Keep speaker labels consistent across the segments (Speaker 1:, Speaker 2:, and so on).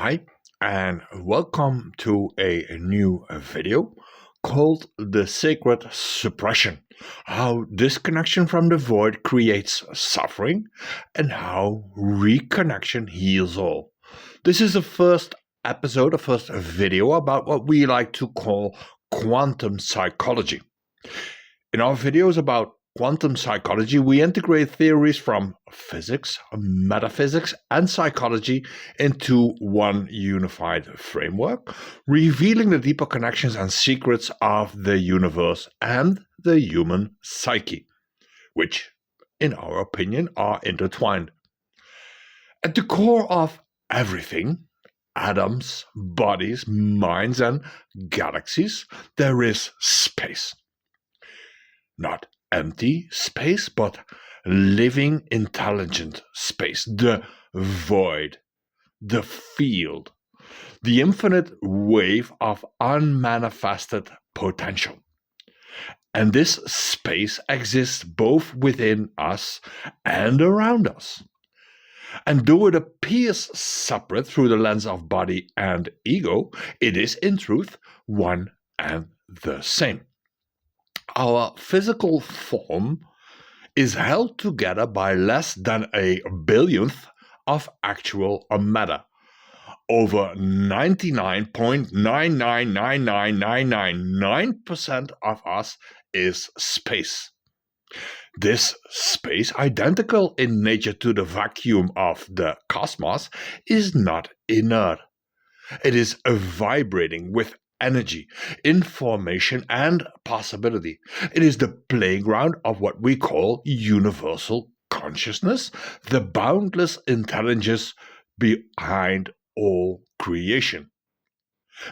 Speaker 1: Hi, and welcome to a new video called The Sacred Suppression: How Disconnection from the Void Creates Suffering and How Reconnection Heals All. This is the first episode, the first video about what we like to call quantum psychology. In our videos about quantum psychology, we integrate theories from physics, metaphysics, and psychology into one unified framework, revealing the deeper connections and secrets of the universe and the human psyche, which, in our opinion, are intertwined. At the core of everything, atoms, bodies, minds, and galaxies, there is space. Not empty space, but living, intelligent space, the void, the field, the infinite wave of unmanifested potential. And this space exists both within us and around us. And though it appears separate through the lens of body and ego, it is in truth one and the same. Our physical form is held together by less than a billionth of actual matter. Over 99.9999999% of us is space. This space, identical in nature to the vacuum of the cosmos, is not inert. It is vibrating with energy, information, and possibility. It is the playground of what we call universal consciousness, the boundless intelligence behind all creation.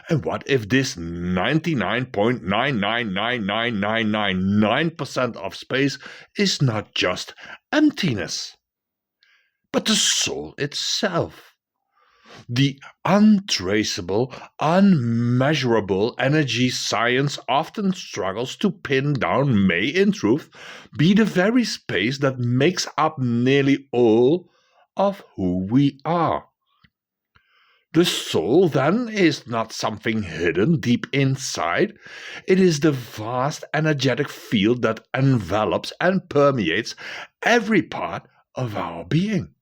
Speaker 1: And what if this 99.9999999% of space is not just emptiness, but the soul itself? The untraceable, unmeasurable energy science often struggles to pin down may, in truth, be the very space that makes up nearly all of who we are. The soul, then, is not something hidden deep inside. It is the vast energetic field that envelops and permeates every part of our being.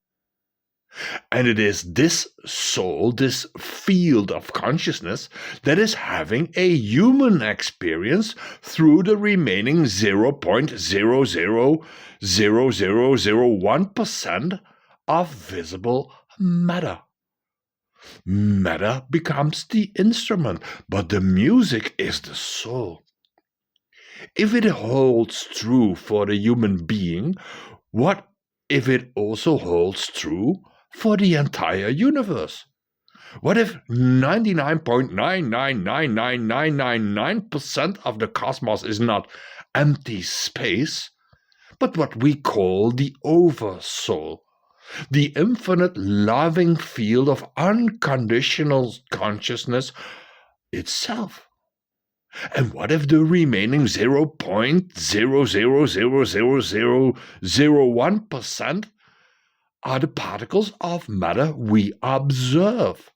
Speaker 1: And it is this soul, this field of consciousness, that is having a human experience through the remaining 0.0000001% of visible matter. Matter becomes the instrument, but the music is the soul. If it holds true for the human being, what if it also holds true for the entire universe? What if 99.9999999% of the cosmos is not empty space, but what we call the oversoul, the infinite loving field of unconditional consciousness itself? And what if the remaining 0.0000001% are the particles of matter we observe,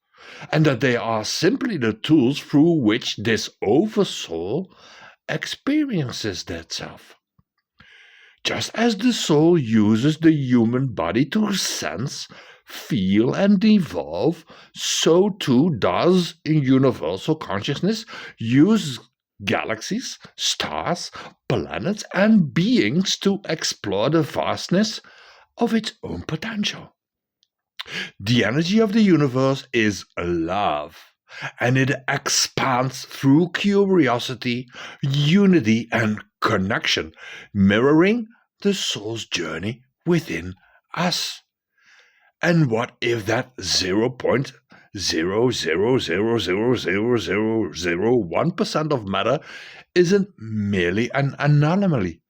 Speaker 1: and that they are simply the tools through which this oversoul experiences itself? Just as the soul uses the human body to sense, feel, and evolve, so too does universal consciousness use galaxies, stars, planets, and beings to explore the vastness of its own potential. The energy of the universe is love, and it expands through curiosity, unity, and connection, mirroring the soul's journey within us. And what if that 0.0000001% of matter isn't merely an anomaly,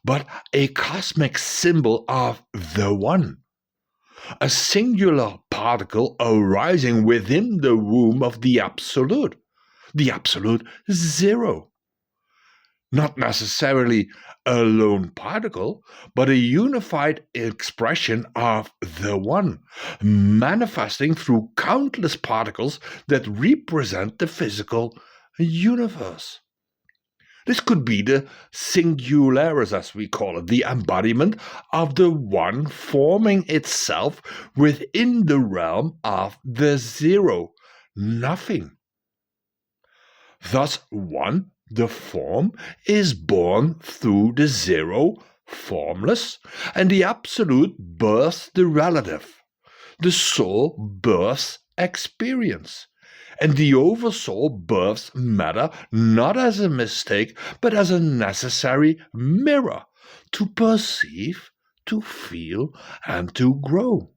Speaker 1: but a cosmic symbol of the One, a singular particle arising within the womb of the Absolute Zero? not necessarily a lone particle, but a unified expression of the One, manifesting through countless particles that represent the physical universe. This could be the singularis, as we call it, the embodiment of the One forming itself within the realm of the zero, nothing. Thus, one, the form, is born through the zero, formless, and the absolute births the relative. The soul births experience. And the oversoul births matter not as a mistake, but as a necessary mirror to perceive, to feel, and to grow.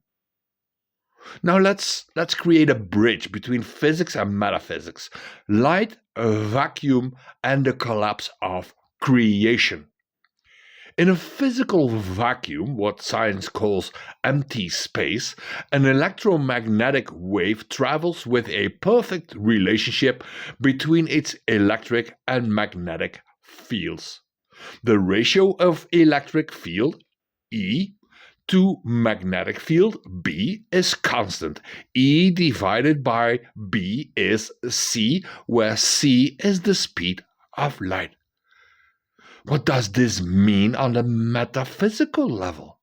Speaker 1: Now let's create a bridge between physics and metaphysics, light, vacuum, and the collapse of creation. In a physical vacuum, what science calls empty space, an electromagnetic wave travels with a perfect relationship between its electric and magnetic fields. The ratio of electric field, E, to magnetic field, B, is constant. E divided by B is C, where C is the speed of light. What does this mean on the metaphysical level?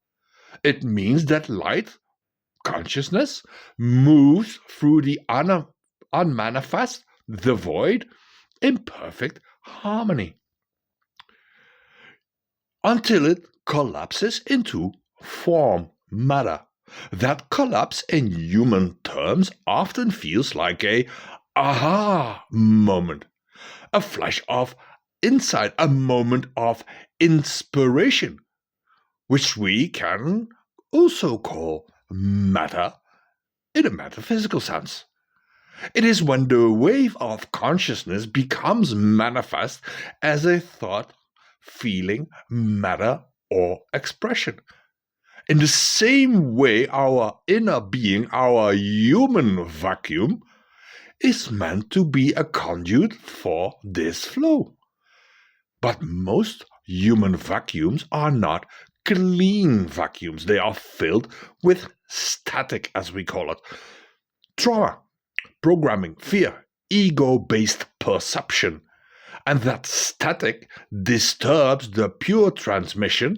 Speaker 1: It means that light, consciousness, moves through the unmanifest, the void, in perfect harmony, until it collapses into form, matter. That collapse in human terms often feels like a aha moment, a flash of insight, a moment of inspiration, which we can also call matter in a metaphysical sense. It is when the wave of consciousness becomes manifest as a thought, feeling, matter, or expression. In the same way, our inner being, our human vacuum, is meant to be a conduit for this flow. But most human vacuums are not clean vacuums. They are filled with static, as we call it. Trauma, programming, fear, ego-based perception. And that static disturbs the pure transmission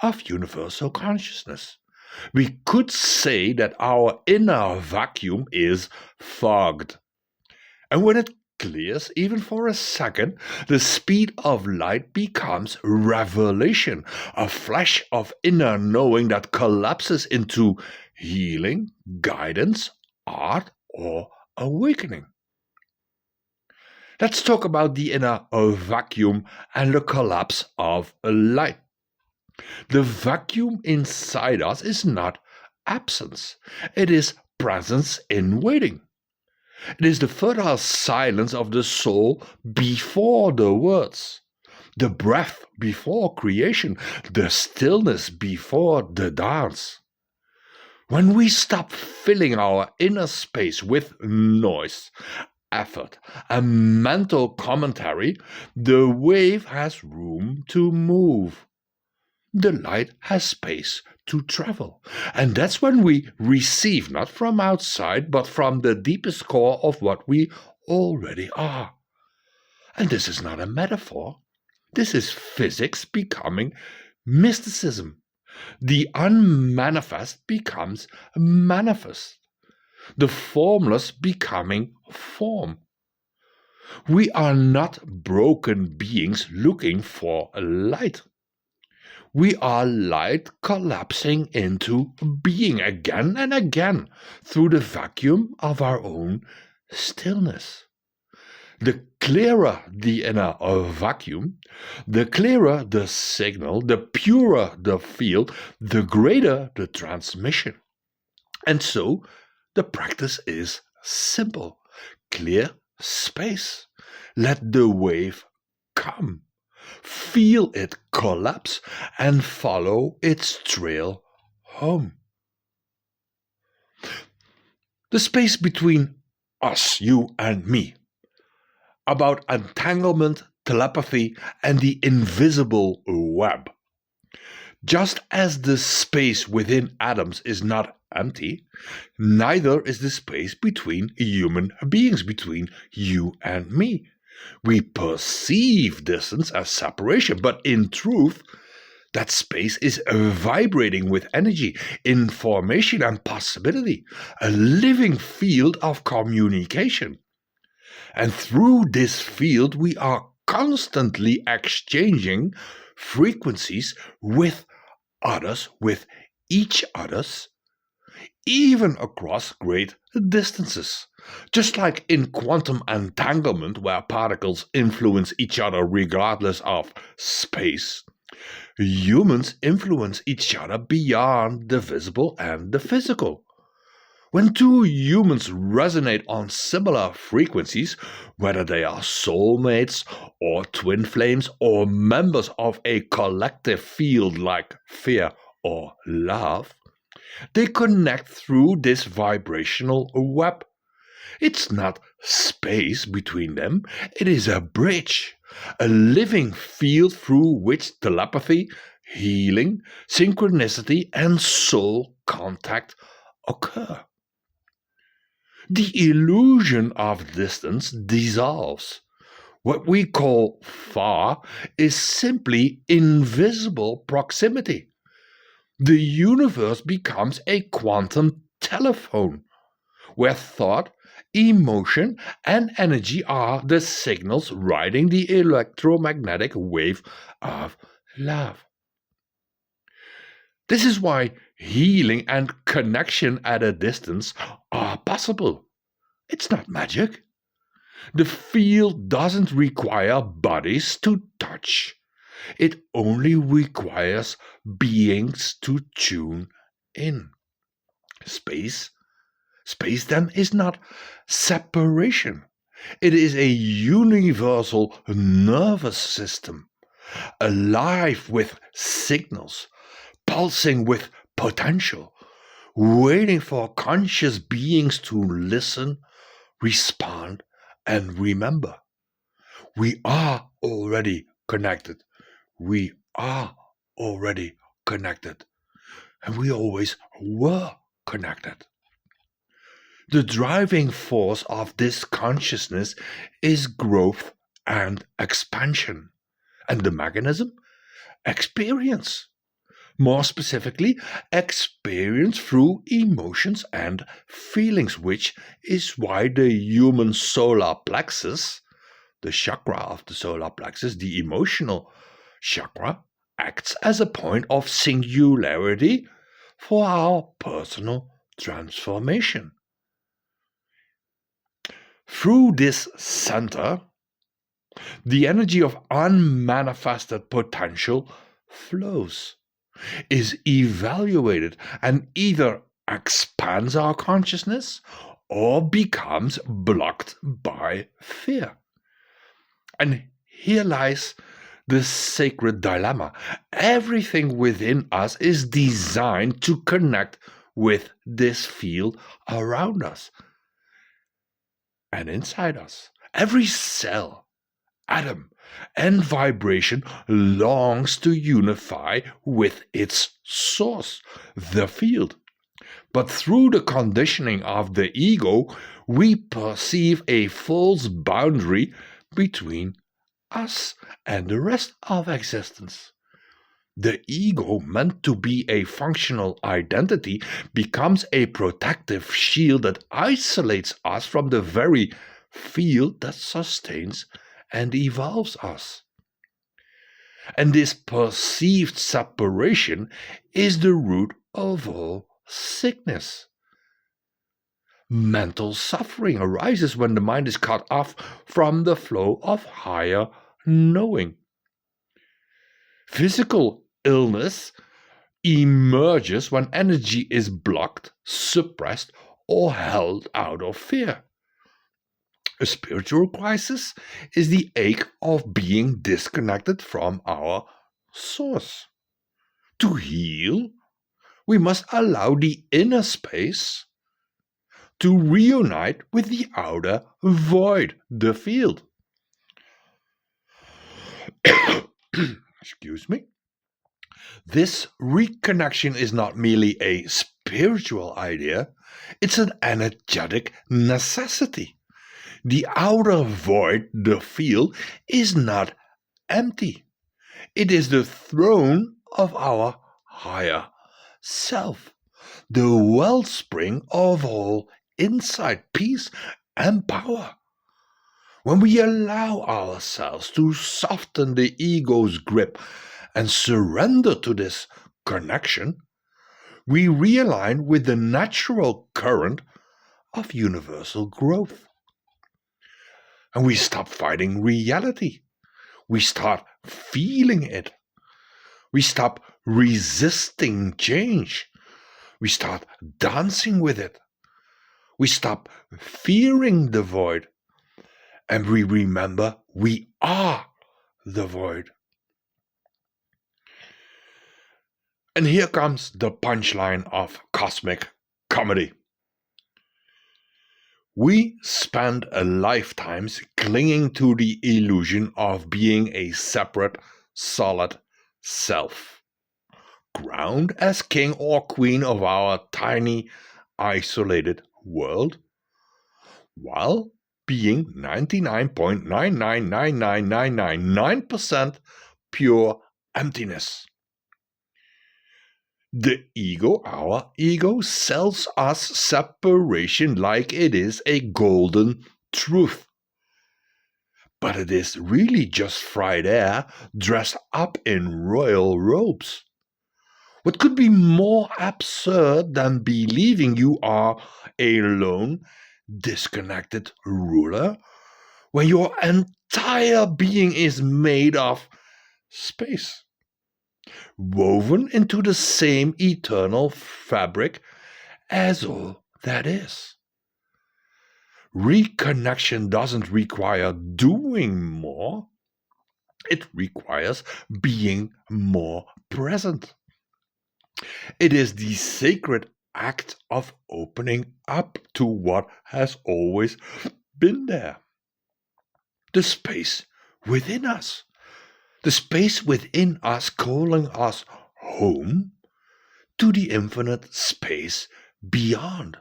Speaker 1: of universal consciousness. We could say that our inner vacuum is fogged. And when it clears, even for a second, the speed of light becomes revelation, a flash of inner knowing that collapses into healing, guidance, art, or awakening. Let's talk about the inner vacuum and the collapse of light. The vacuum inside us is not absence, it is presence in waiting. It is the fertile silence of the soul before the words, the breath before creation, the stillness before the dance. When we stop filling our inner space with noise, effort, and mental commentary, the wave has room to move. The light has space to travel. And that's when we receive, not from outside, but from the deepest core of what we already are. And this is not a metaphor. This is physics becoming mysticism. The unmanifest becomes manifest. The formless becoming form. We are not broken beings looking for light. We are light collapsing into being again and again through the vacuum of our own stillness. The clearer the inner vacuum, the clearer the signal, the purer the field, the greater the transmission. And so the practice is simple. Clear space. Let the wave come. Feel it collapse and follow its trail home. The space between us, you and me, about entanglement telepathy, and the invisible web. Just as the space within atoms is not empty, neither is the space between human beings, between you and me. We perceive distance as separation, but in truth, that space is vibrating with energy, information, and possibility, a living field of communication. And through this field, we are constantly exchanging frequencies with others, with each others, even across great distances. Just like in quantum entanglement, where particles influence each other regardless of space, humans influence each other beyond the visible and the physical. When two humans resonate on similar frequencies, whether they are soulmates or twin flames or members of a collective field like fear or love, they connect through this vibrational web. It's not space between them, it is a bridge, a living field through which telepathy, healing, synchronicity, and soul contact occur. The illusion of distance dissolves. What we call far is simply invisible proximity. The universe becomes a quantum telephone, where thought, emotion, and energy are the signals riding the electromagnetic wave of love. This is why healing and connection at a distance are possible. It's not magic. The field doesn't require bodies to touch. It only requires beings to tune in. Space then is not separation. It is a universal nervous system, alive with signals, pulsing with potential, waiting for conscious beings to listen, respond, and remember. We are already connected. We are already connected. And we always were connected. The driving force of this consciousness is growth and expansion. And the mechanism? Experience. More specifically, experience through emotions and feelings, which is why the human solar plexus, the chakra of the solar plexus, the emotional chakra, acts as a point of singularity for our personal transformation. Through this center, the energy of unmanifested potential flows, is evaluated, and either expands our consciousness or becomes blocked by fear. And here lies the sacred dilemma. Everything within us is designed to connect with this field around us and inside us. Every cell, atom, and vibration longs to unify with its source, the field. But through the conditioning of the ego, we perceive a false boundary between us and the rest of existence. The ego, meant to be a functional identity, becomes a protective shield that isolates us from the very field that sustains and evolves us. And this perceived separation is the root of all sickness. Mental suffering arises when the mind is cut off from the flow of higher knowing. Physical illness emerges when energy is blocked, suppressed, or held out of fear. A spiritual crisis is the ache of being disconnected from our source. To heal, we must allow the inner space to reunite with the outer void, the field. Excuse me. This reconnection is not merely a spiritual idea, it's an energetic necessity. The outer void, the field, is not empty. It is the throne of our higher self, the wellspring of all insight, peace, and power. When we allow ourselves to soften the ego's grip and surrender to this connection, we realign with the natural current of universal growth. And we stop fighting reality. We start feeling it. We stop resisting change. We start dancing with it. We stop fearing the void. And we remember we are the void. And here comes the punchline of cosmic comedy. We spend lifetimes clinging to the illusion of being a separate, solid self, crowned as king or queen of our tiny, isolated world, while being 99.9999999% pure emptiness. The ego, our ego, sells us separation like it is a golden truth. But it is really just fried air dressed up in royal robes. What could be more absurd than believing you are a lone, disconnected ruler when your entire being is made of space, woven into the same eternal fabric as all that is? Reconnection doesn't require doing more, it requires being more present. It is the sacred act of opening up to what has always been there. The space within us. The space within us calling us home to the infinite space beyond.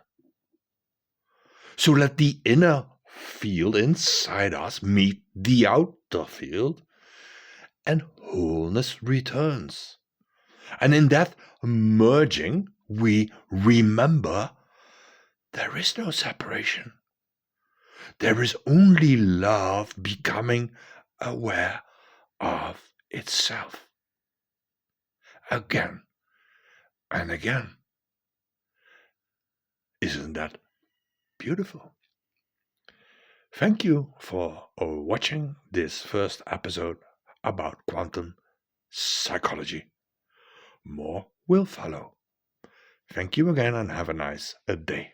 Speaker 1: So let the inner field inside us meet the outer field, and wholeness returns. And in that merging, we remember there is no separation. There is only love becoming aware of itself. Again and again. Isn't that beautiful? Thank you for watching this first episode about quantum psychology. More will follow. Thank you again and have a nice day.